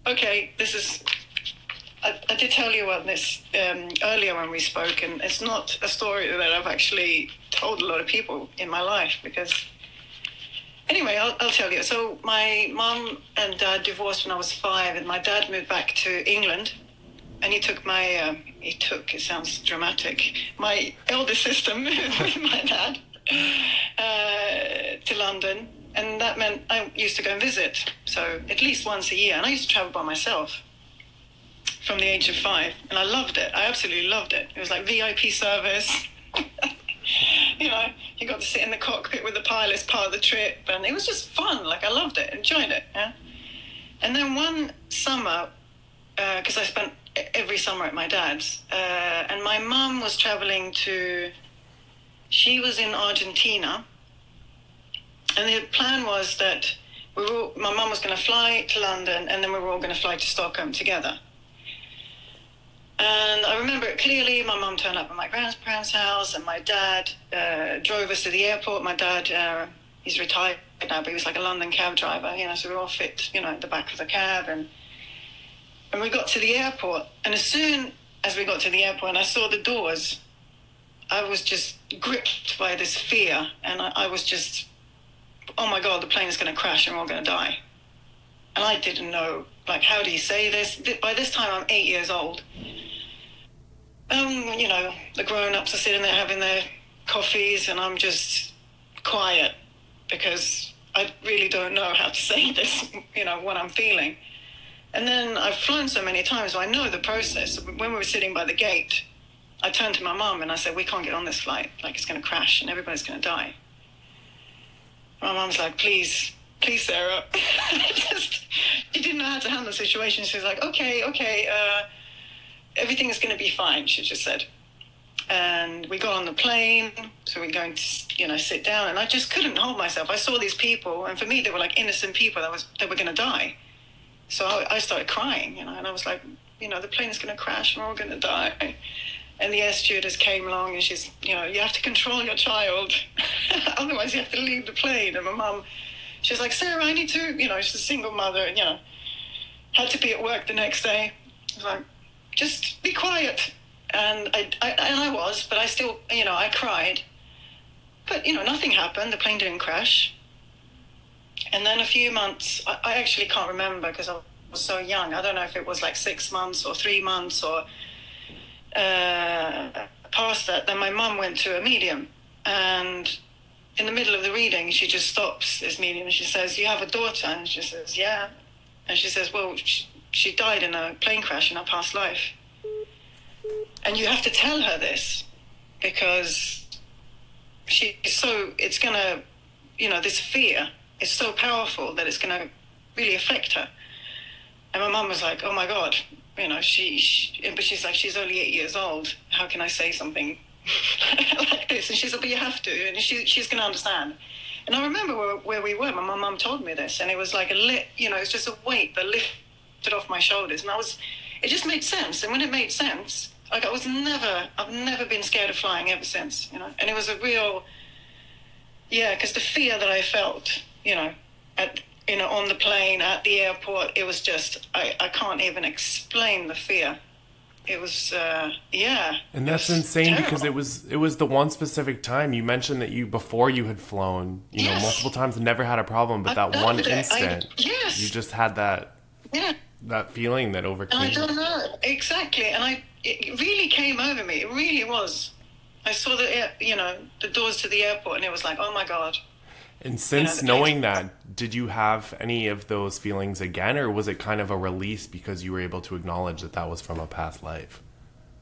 Okay, this is I did tell you about this earlier when we spoke, and it's not a story that I've actually told a lot of people in my life because. Anyway, I'll tell you. So my mum and dad divorced when I was 5, and my dad moved back to England, and he took it sounds dramatic, my elder sister moved with my dad to London, and that meant I used to go and visit, so at least once a year, and I used to travel by myself from the age of 5, and I loved it. I absolutely loved it. It was like VIP service. You know, you got to sit in the cockpit with the pilots part of the trip, and it was just fun. Like, I loved it, enjoyed it. Yeah. And then one summer, because I spent every summer at my dad's, and my mum was traveling she was in Argentina, and the plan was that my mum was going to fly to London, and then we were all going to fly to Stockholm together. And I remember it clearly. My mum turned up at my grandparents' house, and my dad drove us to the airport. My dad, he's retired now, but he was like a London cab driver, you know, so we were all fit, you know, at the back of the cab. And we got to the airport, and as soon as we got to the airport and I saw the doors, I was just gripped by this fear. And I was just, oh my God, the plane is going to crash and we're all going to die. And I didn't know, like, how do you say this? By this time, I'm 8 years old. You know, the grown-ups are sitting there having their coffees, and I'm just quiet because I really don't know how to say this, you know, what I'm feeling. And then I've flown so many times, so I know the process. When we were sitting by the gate, I turned to my mum and I said, we can't get on this flight. Like, it's going to crash and everybody's going to die. My mum's like, please, Sarah. She didn't know how to handle the situation. She was like, okay, everything is going to be fine, she just said. And we got on the plane, so we're going to, you know, sit down, and I just couldn't hold myself. I saw these people, and for me, they were like innocent people that were going to die. So I started crying, you know, and I was like, you know, the plane is going to crash, and we're all going to die. And the air stewardess came along, and she's, you know, you have to control your child, otherwise you have to leave the plane. And my mum, she's like, Sarah, I need to, you know, she's a single mother, and, you know, had to be at work the next day. I was like, just be quiet. And I was, but I still, you know, I cried. But, you know, nothing happened. The plane didn't crash. And then a few months, I actually can't remember because I was so young. I don't know if it was like 6 months or 3 months or past that. Then my mum went to a medium. And in the middle of the reading, she just stops this medium and she says, you have a daughter? And she says, yeah. And she says, well, she died in a plane crash in her past life. And you have to tell her this because it's going to, you know, this fear is so powerful that it's going to really affect her. And my mum was like, oh my God, you know, but she's like, she's only 8 years old. How can I say something like this? And she said, but you have to, and she's going to understand. And I remember where we were. My mum told me this, and it was like it's just a weight that lifted off my shoulders. And it just made sense. And when it made sense, like I've never been scared of flying ever since, you know. And it was a real, because the fear that I felt, you know, on the plane, at the airport, it was just, I can't even explain the fear. It was, And that's insane terrible. because it was the one specific time you mentioned that before you had flown, you know, multiple times and never had a problem, but that one instant, you just had that, that feeling that overcame. And I don't know, exactly. And it really came over me. It really was. I saw the doors to the airport, and it was like, oh my God. And since knowing that, did you have any of those feelings again, or was it kind of a release because you were able to acknowledge that was from a past life?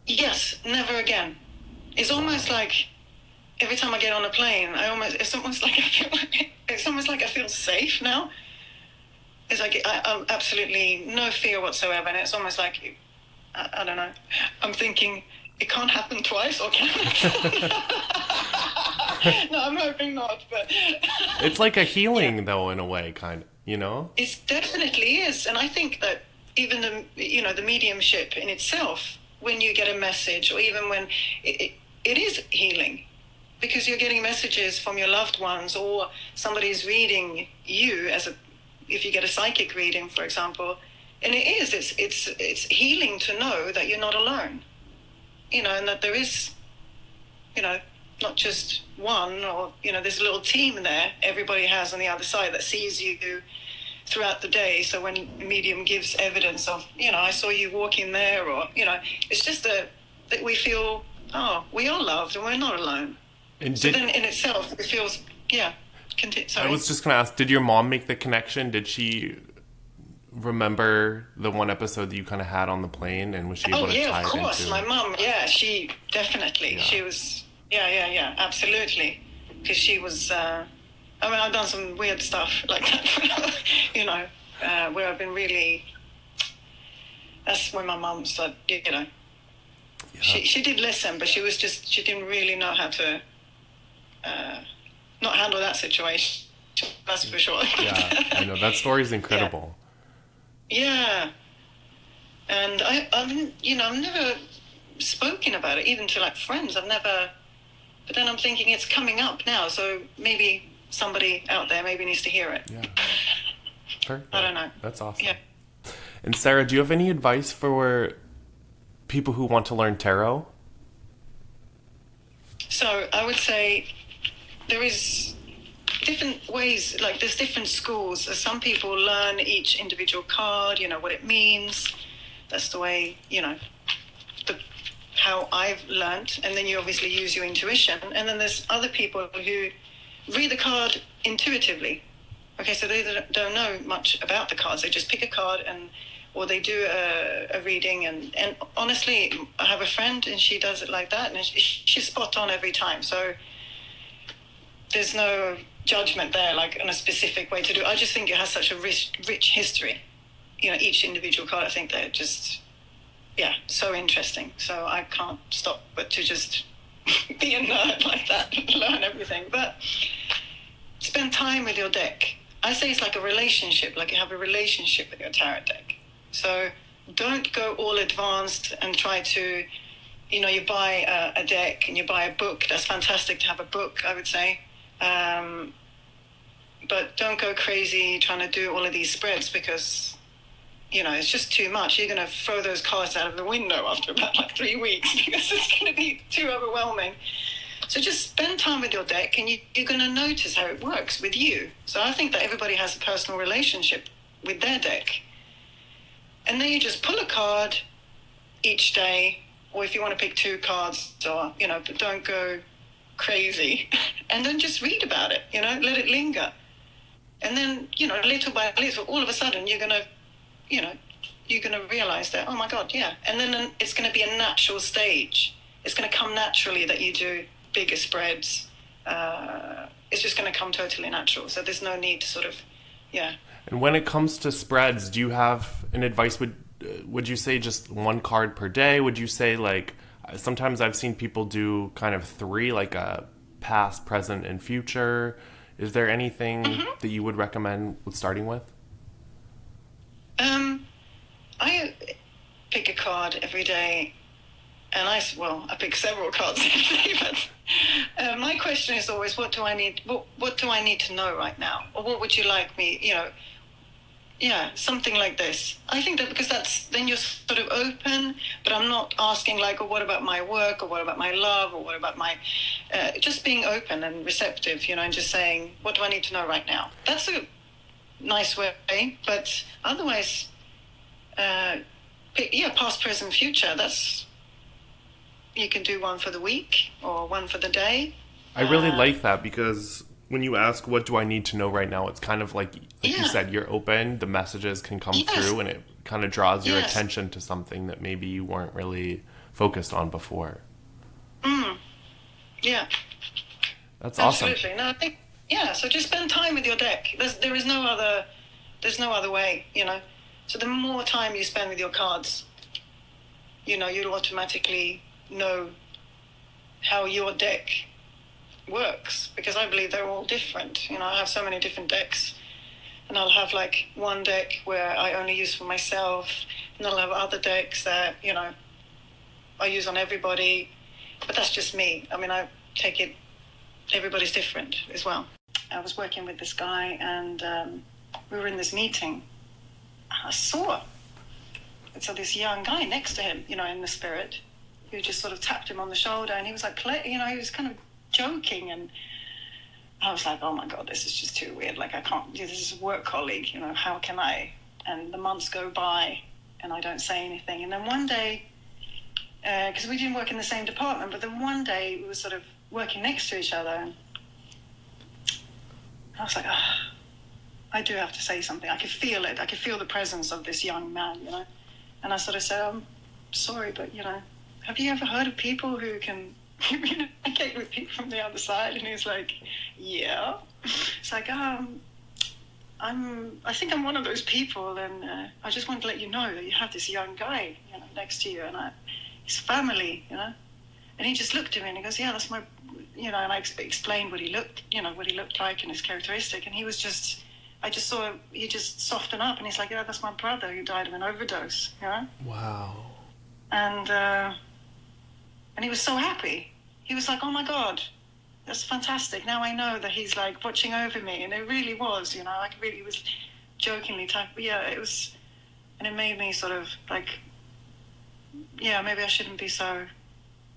Yes, never again. It's almost like every time I get on a plane, it's almost like I feel safe now. It's like I'm absolutely no fear whatsoever, and it's almost like I don't know. I'm thinking it can't happen twice, or can it? No, I'm hoping not, but it's like a healing though, in a way, kind of, you know. It definitely is, and I think that even the mediumship in itself, when you get a message, or even when it is healing, because you're getting messages from your loved ones, or somebody's reading you if you get a psychic reading, for example, And it is, it's healing to know that you're not alone, and that there is, not just one, or, there's a little team there everybody has on the other side that sees you throughout the day. So when a medium gives evidence of, I saw you walking there, or, it's just that we feel, oh, we are loved and we're not alone. And so then in itself, it feels, yeah. I was just going to ask, did your mom make the connection? Did she remember the one episode that you kind of had on the plane, and was she able to tie it into? Oh, yeah, of course. My mom, she definitely, she was, absolutely. Because she was, I've done some weird stuff like that, where I've been really, that's when my mom started, She did listen, but she didn't really know how to not handle that situation. That's for sure. Yeah, I know. That story is incredible. Yeah. And I've never spoken about it, even to like friends. But then I'm thinking it's coming up now, so maybe somebody out there maybe needs to hear it. Yeah. Perfect. I don't know. That's awesome. Yeah. And Sarah, do you have any advice for people who want to learn tarot? So I would say there is different ways, like there's different schools. Some people learn each individual card, what it means. That's the way, how I've learned. And then you obviously use your intuition. And then there's other people who read the card intuitively. Okay, so they don't know much about the cards. They just pick a card or they do a reading. And honestly, I have a friend and she does it like that. And she's spot on every time. So there's no judgment there, like on a specific way to do it. I just think it has such a rich history. Each individual card, I think they're just, so interesting. So I can't stop but to just be a nerd like that, learn everything. But spend time with your deck. I say it's like a relationship, like you have a relationship with your tarot deck. So don't go all advanced and try to, you buy a deck and you buy a book. That's fantastic to have a book, I would say. But don't go crazy trying to do all of these spreads because, it's just too much. You're going to throw those cards out of the window after about 3 weeks because it's going to be too overwhelming. So just spend time with your deck and you're going to notice how it works with you. So I think that everybody has a personal relationship with their deck. And then you just pull a card each day, or if you want to pick 2 cards, or, but don't go crazy. And then just read about it, let it linger. And then, little by little, all of a sudden, you're going to realize that, oh my God, yeah. And then it's going to be a natural stage. It's going to come naturally that you do bigger spreads. It's just going to come totally natural. So there's no need to sort of, And when it comes to spreads, do you have an advice? Would you say just 1 card per day? Would you say sometimes I've seen people do kind of 3, like a past, present, and future. Is there anything that you would recommend with starting with? I pick a card every day, and I pick several cards every day. But my question is always, what do I need? What do I need to know right now, or what would you like me? Something like this. I think that because then you're sort of open, but I'm not asking like, oh, what about my work, or what about my love, or what about my, just being open and receptive, and just saying, what do I need to know right now? That's a nice way, but otherwise, past, present, future, you can do 1 for the week or 1 for the day. I really like that because when you ask, what do I need to know right now? It's kind of like you said, you're open, the messages can come through, and it kind of draws your attention to something that maybe you weren't really focused on before. Yeah. That's awesome. Absolutely. No, I think, so just spend time with your deck. There's no other way, So the more time you spend with your cards, you'll automatically know how your deck works, because I believe they're all different. I have so many different decks, and I'll have like one deck where I only use for myself, and I'll have other decks that I use on everybody, but that's just me. I mean, I take it, everybody's different as well. I was working with this guy, and we were in this meeting. I saw so this young guy next to him, in the spirit, who just sort of tapped him on the shoulder, and he was like, he was kind of joking, and I was like, oh my God, this is just too weird. Like, I can't do this. This is a work colleague, how can I? And the months go by, and I don't say anything. And then one day, because we didn't work in the same department, but then one day we were sort of working next to each other, and I was like, I do have to say something. I could feel it. I could feel the presence of this young man, And I sort of said, I'm sorry, but, have you ever heard of people who can communicate with people from the other side? And he's like, yeah. It's like, I think I'm one of those people, and I just wanted to let you know that you have this young guy, next to you, and his family, And he just looked at me and he goes, yeah, that's my, and I explained what he looked like and his characteristic, and he was just, I just saw he just soften up, and he's like, yeah, that's my brother who died of an overdose, Wow. And he was so happy. He was like, oh my God, that's fantastic. Now I know that he's like watching over me. And it really was, like really was jokingly type. Yeah, it was, and it made me sort of like, yeah, maybe I shouldn't be so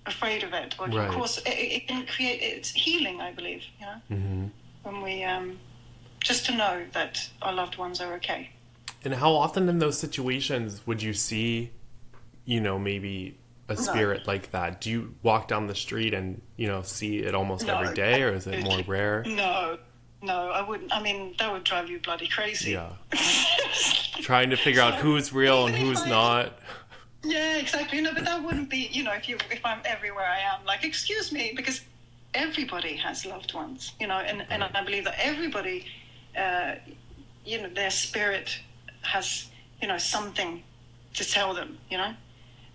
afraid of it. But right. Of course, it can create, it's healing, I believe, Mm-hmm. when we, just to know that our loved ones are okay. And how often in those situations would you see, maybe a spirit like that? Do you walk down the street and, see it almost every day, or is it more rare? No, I wouldn't. I mean, that would drive you bloody crazy. Yeah. Trying to figure out who's real and who's not. Yeah, exactly. No, but that wouldn't be, if I'm everywhere I am, like, excuse me, because everybody has loved ones, and I believe that everybody, their spirit has, something to tell them,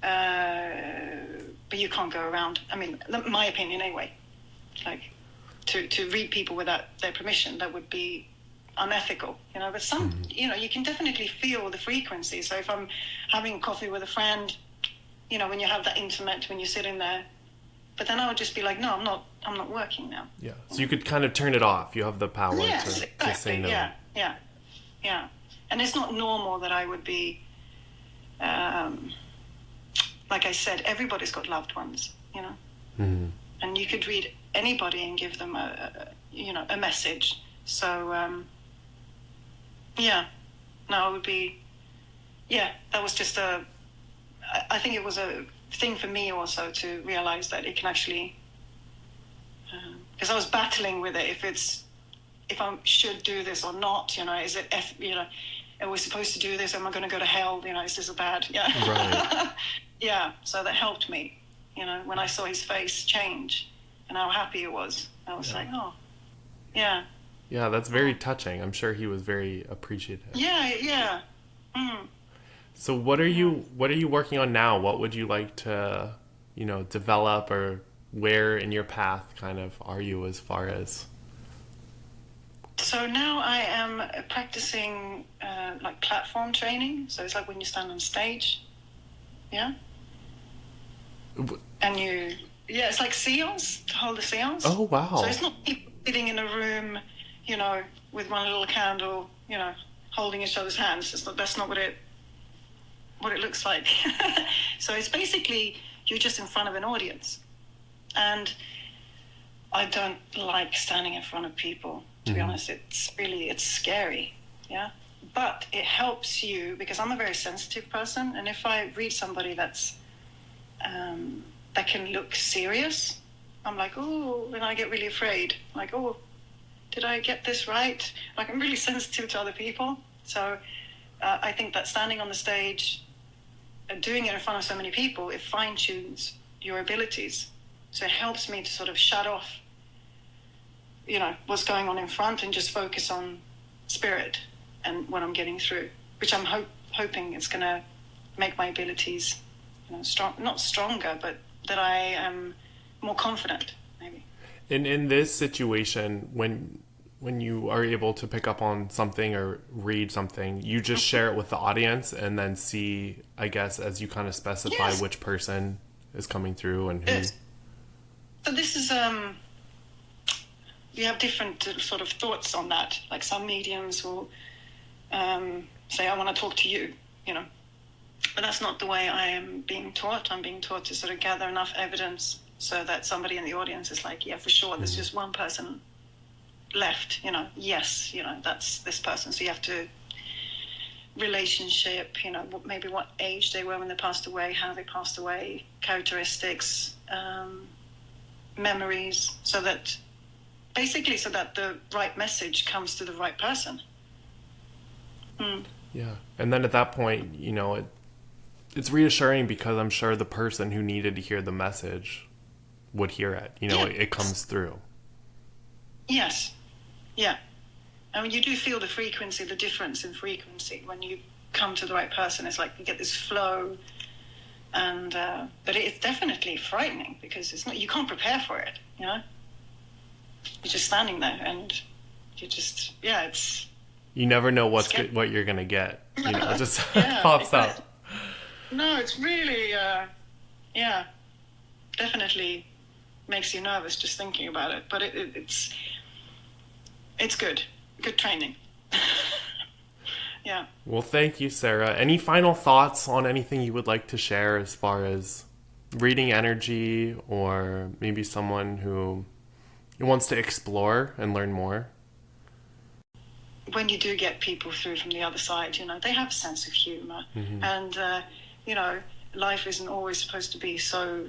but you can't go around. I mean, my opinion anyway, like to read people without their permission, that would be unethical, but some, you can definitely feel the frequency. So if I'm having coffee with a friend, when you have that intimate, when you sit in there, but then I would just be like, no, I'm not working now. Yeah. So you could kind of turn it off. You have the power yes, to say no. Yeah. And it's not normal that I would be, like I said, everybody's got loved ones, Mm-hmm. and you could read anybody and give them a message. So, it would be, that was just I think it was a thing for me also to realize that it can actually, because I was battling with it, if I should do this or not, is it, are we supposed to do this? Am I going to go to hell? Is this a bad, Right. Yeah, so that helped me, when I saw his face change and how happy he was, I was like, oh, yeah. Yeah, that's very touching. I'm sure he was very appreciative. Yeah. Mm. So what are you working on now? What would you like to, develop, or where in your path kind of are you as far as? So now I am practicing like platform training. So it's like when you stand on stage, yeah? And it's like seance, to hold a seance. Oh, wow. So it's not people sitting in a room, with one little candle, holding each other's hands. That's not what it looks like. So it's basically you're just in front of an audience. And I don't like standing in front of people, to be honest. It's scary, yeah? But it helps you, because I'm a very sensitive person, and if I read somebody that's that can look serious, I'm like, oh, and I get really afraid. Like, oh, did I get this right? Like, I'm really sensitive to other people. So I think that standing on the stage and doing it in front of so many people, it fine-tunes your abilities. So it helps me to sort of shut off, what's going on in front, and just focus on spirit and what I'm getting through, which I'm hoping it's going to make my abilities, not stronger, but that I am more confident, maybe. In this situation, when you are able to pick up on something or read something, you just share it with the audience and then see, I guess, as you kind of specify which person is coming through and who. Yes. So this is, you have different sort of thoughts on that. Like some mediums will say, I want to talk to you, But that's not the way I am being taught. I'm being taught to sort of gather enough evidence so that somebody in the audience is like, yeah, for sure, there's just one person left, yes, that's this person. So you have to relationship, maybe what age they were when they passed away, how they passed away, characteristics, memories, so that the right message comes to the right person. Yeah. And then at that point, it's reassuring because I'm sure the person who needed to hear the message would hear it. It comes through. Yes. Yeah. I mean, you do feel the frequency, the difference in frequency when you come to the right person. It's like you get this flow, and but it's definitely frightening because it's not. You can't prepare for it. You're just standing there, and you just it's. You never know what you're gonna get. It just pops up. No, it's really, definitely makes you nervous just thinking about it. But it's good. Good training. Yeah. Well, thank you, Sarah. Any final thoughts on anything you would like to share as far as reading energy, or maybe someone who wants to explore and learn more? When you do get people through from the other side, they have a sense of humor. Mm-hmm. And, life isn't always supposed to be so...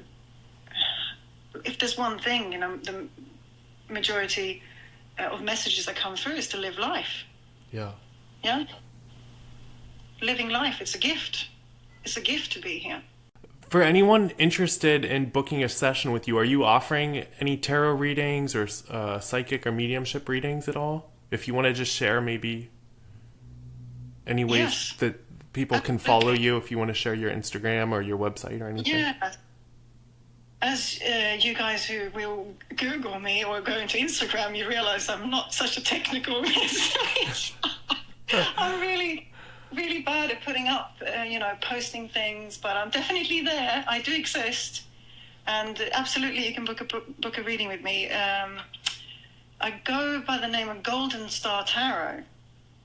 If there's one thing, the majority of messages that come through is to live life. Yeah. Yeah? Living life, it's a gift. It's a gift to be here. For anyone interested in booking a session with you, are you offering any tarot readings or psychic or mediumship readings at all? If you want to just share maybe any ways that people can follow you, if you want to share your Instagram or your website or anything. Yeah. As you guys who will Google me or go into Instagram, you realize I'm not such a technical research. I'm really, really bad at putting up, posting things, but I'm definitely there. I do exist. And absolutely, you can book a reading with me. I go by the name of Golden Star Tarot,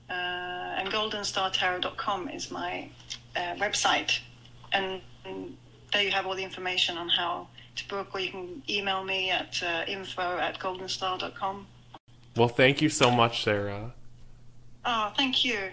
and goldenstartarot.com is my website. And there you have all the information on how to book, or you can email me at info@goldenstar.com. Well, thank you so much, Sarah. Oh, thank you.